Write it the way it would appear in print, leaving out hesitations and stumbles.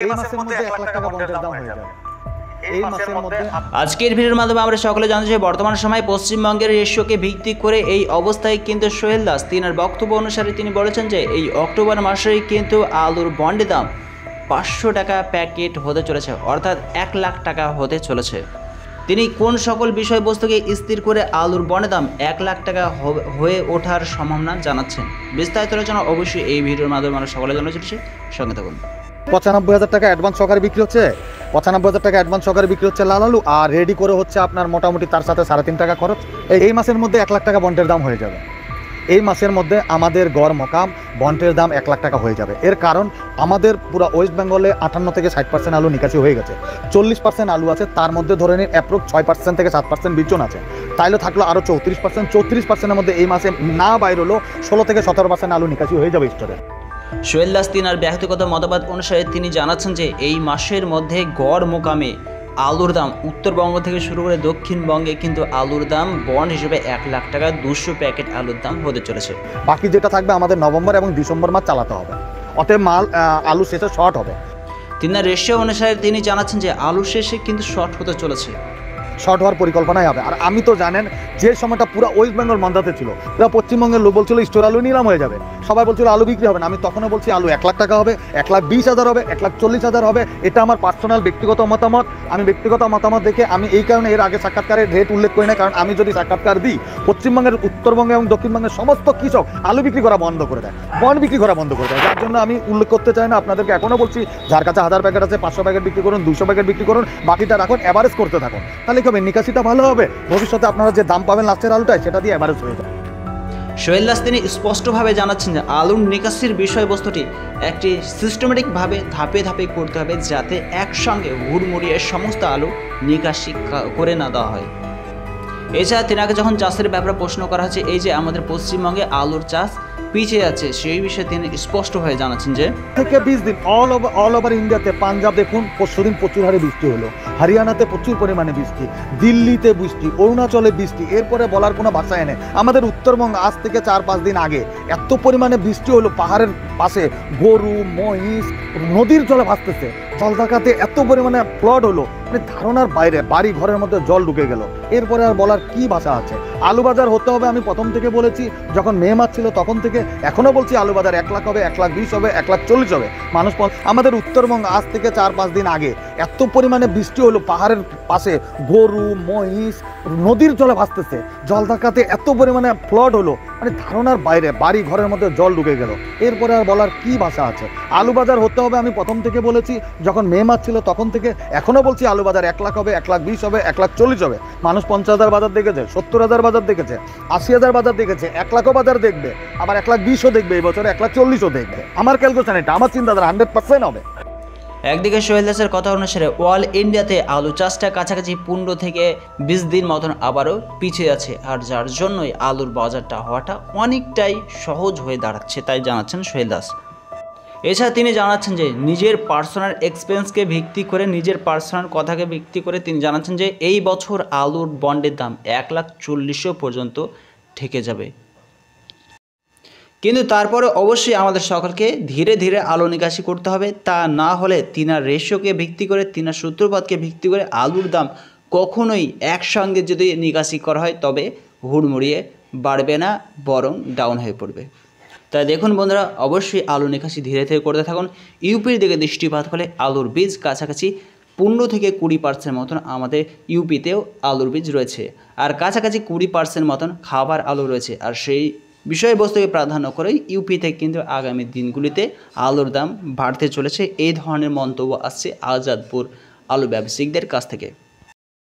এই মাসের মধ্যে 1 লাখ টাকা বন্ডের দাম হয়ে যাবে। এই মাসের মধ্যে আজকের ভিডিওর মাধ্যমে আমরা সকলে জানতে চাই বর্তমান সময়ে পশ্চিমবঙ্গের রেশিওকে ভিত্তি করে এই অবস্থায় কিন্তু সোহেল দাস তিনার বক্তব্য অনুসারে তিনি বলেছেন যে এই অক্টোবর মাসেই কিন্তু আলুর বন্ডের দাম 500 টাকা প্যাকেট হতে চলেছে, অর্থাৎ 1 লাখ টাকা হতে চলেছে। তিনি কোন সকল বিষয়বস্তুকে স্থির করে আলুর বন্ডের দাম 1 লাখ টাকা হয়ে ওঠার সম্ভাবনা জানাচ্ছেন। বিস্তারিত আলোচনা অবশ্যই এই ভিডিওর মাধ্যমে আমরা সকলে জানাতে চলেছি, সঙ্গে থাকুন। 95,000 টাকা অ্যাডভান্স সহকারে বিক্রি হচ্ছে, 95,000 টাকা অ্যাডভান্স সহকারে বিক্রি হচ্ছে লাল আলু, আর রেডি করে হচ্ছে আপনার মোটামুটি তার সাথে 3.5 টাকা খরচ। এই মাসের মধ্যে 1 লাখ টাকা বন্ডের দাম হয়ে যাবে। এই মাসের মধ্যে আমাদের গড় মোকাম বন্ডের দাম 1 লাখ টাকা হয়ে যাবে। এর কারণ আমাদের পুরো ওয়েস্ট বেঙ্গলে 58 থেকে 60% আলু নিকাশি হয়ে গেছে, 40% আলু আছে, তার মধ্যে ধরে নিন অ্যাপ্রোক্স 6% থেকে 7% বিচন আছে, তাইলে থাকলো আরও 34%। মধ্যে এই মাসে না বাইর হলো 16 থেকে 17% আলু নিকাশি হয়ে যাবে স্টোরে। সোহেল দাস তিনার ব্যক্তিগত মতামত অনুসারে তিনি জানাচ্ছেন যে এই মাসের মধ্যে গড় মোকামে আলুর দাম উত্তরবঙ্গ থেকে শুরু করে দক্ষিণবঙ্গে কিন্তু আলুর দাম বন্ড হিসেবে 1 লাখ টাকা 200 প্যাকেট আলুর দাম হতে চলেছে। বাকি যেটা থাকবে আমাদের নভেম্বর এবং ডিসেম্বর মাস চালাতে হবে, অতএব মাল আলু শেষে শর্ট হবে। তিনার রেশিও অনুসারে তিনি জানাচ্ছেন যে আলু শেষে কিন্তু শর্ট হতে চলেছে, শর্ট হওয়ার পরিকল্পনাই হবে। আর আমি তো জানেন যে সময়টা পুরো ওয়েস্ট বেঙ্গল মন্দাতে ছিল, পুরো পশ্চিমবঙ্গের লোক বলছিল স্টোর আলু নিলাম হয়ে যাবে, সবাই বলছিল আলু বিক্রি হবে না। আমি তখনও বলছি আলু 1 লাখ টাকা হবে, 1,20,000 হবে, 1,40,000 হবে। এটা আমার পার্সোনাল ব্যক্তিগত মতামত। আমি ব্যক্তিগত মতামত দেখে আমি এই কারণে এর আগে সাক্ষাৎকারের রেট উল্লেখ করি না, কারণ আমি যদি সাক্ষাৎকার দিই পশ্চিমবঙ্গের উত্তরবঙ্গে এবং দক্ষিণবঙ্গের সমস্ত কৃষক আলু বিক্রি করা বন্ধ করে দেয়, বন্ড বিক্রি করা বন্ধ করে দেয়, যার জন্য আমি উল্লেখ করতে চাই না। আপনাদেরকে এখনও বলছি যার কাছে 1000 প্যাকেট আছে 500 প্যাকেট বিক্রি করুন, 200 প্যাকেট বিক্রি করুন, বাকিটা রাখুন, অ্যাভারেজ করতে থাকুন, তাহলে কি হবে নিকাশিটা ভালো হবে। ভবিষ্যতে আপনারা যে দাম পাবেন লাস্টের আলুটায় সেটা দিয়ে অ্যাভারেজ হয়ে যায়। সোহেল দাস তিনি স্পষ্টভাবে জানাচ্ছেন যে আলুর নিকাশির বিষয়বস্তুটি একটি সিস্টেমেটিকভাবে ধাপে ধাপে করতে হবে, যাতে একসঙ্গে হুড়মুড়িয়ে সমস্ত আলু নিকাশি করে না দেওয়া হয়। এছাড়া তেনাকে যখন চাষের ব্যাপারে প্রশ্ন করা হচ্ছে এই যে আমাদের পশ্চিমবঙ্গে আলুর চাষ পিছিয়ে যাচ্ছে, সেই বিষয়ে তিনি স্পষ্টভাবে জানাচ্ছেন যে থেকে 20 দিন অল ওভার ইন্ডিয়াতে, পাঞ্জাব দেখুন পরশুদিন প্রচুর হারে বৃষ্টি হলো, হরিয়ানাতে প্রচুর পরিমাণে বৃষ্টি, দিল্লিতে বৃষ্টি, অরুণাচলে বৃষ্টি, এরপরে বলার কোনো ভাষায় নেই। আমাদের উত্তরবঙ্গ আজ থেকে 4-5 দিন আগে এত পরিমাণে বৃষ্টি হলো, পাহাড়ের পাশে গরু মহিষ নদীর জলে ভাসতেছে, জলঢাকাতে এত পরিমাণে ফ্লাড হলো, মানে ধারণার বাইরে, বাড়ি ঘরের মধ্যে জল ঢুকে গেল। এরপরে আর বলার কি ভাষা আছে। আলু বাজার হতে হবে, আমি প্রথম থেকে বলেছি, যখন মে মাস ছিল তখন থেকে এখনও বলছি আলু বাজার 1 লাখ হবে, 1,20,000 হবে, 1,40,000 হবে। মানুষ আমাদের উত্তরবঙ্গ আজ থেকে 4-5 দিন আগে এত পরিমাণে বৃষ্টি হলো, পাহাড়ের পাশে গরু মহিষ নদীর জলে ভাসতেছে, জলঢাকাতে এত পরিমাণে ফ্লাড হলো, মানে ধারণার বাইরে, বাড়ি ঘরের মধ্যে জল ঢুকে গেল। এরপরে আর বলার কি ভাষা আছে। আলু বাজার হতে হবে, আমি প্রথম থেকে বলেছি, যখন মে মাস ছিল তখন থেকে এখনও বলছি আলু বাজার 1 লাখ হবে, 1,20,000 হবে, 1,40,000 হবে। মানুষ 50,000 বাজার দেখেছে, 70,000 বাজার দেখেছে, 80,000 বাজার দেখেছে, 1 লাখও বাজার দেখবে, আবার 1,20,000 দেখবে, এই বছরে 1,40,000 দেখবে। আমার ক্যালকুলেশন এটা, আমার চিন্তাধারা 100% হবে। একদিকে সোহেল দাসের কথা অনুসারে অল ইন্ডিয়াতে আলু চাষটা কাছাকাছি 15 থেকে 20 দিন মতন আবারও পিছিয়ে আছে, আর যার জন্যই আলুর বাজারটা হওয়াটা অনেকটাই সহজ হয়ে দাঁড়াচ্ছে, তাই জানাচ্ছেন সোহেল দাস। এছাড়া তিনি জানাচ্ছেন যে নিজের পার্সোনাল এক্সপেরিয়েন্সকে ভিত্তি করে, নিজের পার্সোনাল কথাকে ভিত্তি করে তিনি জানাচ্ছেন যে এই বছর আলুর বন্ডের দাম 1,40,000 পর্যন্ত ঠেকে যাবে। কিন্তু তারপরে অবশ্যই আমাদের সকলকে ধীরে ধীরে আলু নিকাশি করতে হবে, তা না হলে তিনার রেশিওকে ভিত্তি করে, তিনার সূত্রপাতকে ভিত্তি করে আলুর দাম কখনোই একসঙ্গে যদি নিকাশি করা হয় তবে হুড়মুড়িয়ে বাড়বে না, বরং ডাউন হয়ে পড়বে। তাই দেখুন বন্ধুরা, অবশ্যই আলু নিকাশি ধীরে ধীরে করতে থাকুন। ইউপির দিকে দৃষ্টিপাত করলে আলুর বীজ কাছাকাছি 15 থেকে 20% মতন আমাদের ইউপিতেও আলুর বীজ রয়েছে, আর কাছাকাছি 20% মতন খাবার আলু রয়েছে, আর সেই বিষয়বস্তুকে প্রাধান্য করে ইউপিতে কিন্তু আগামী দিনগুলিতে আলুর দাম বাড়তে চলেছে। এই ধরনের মন্তব্য আসছে আজাদপুর আলু ব্যবসায়িকদের কাছ থেকে।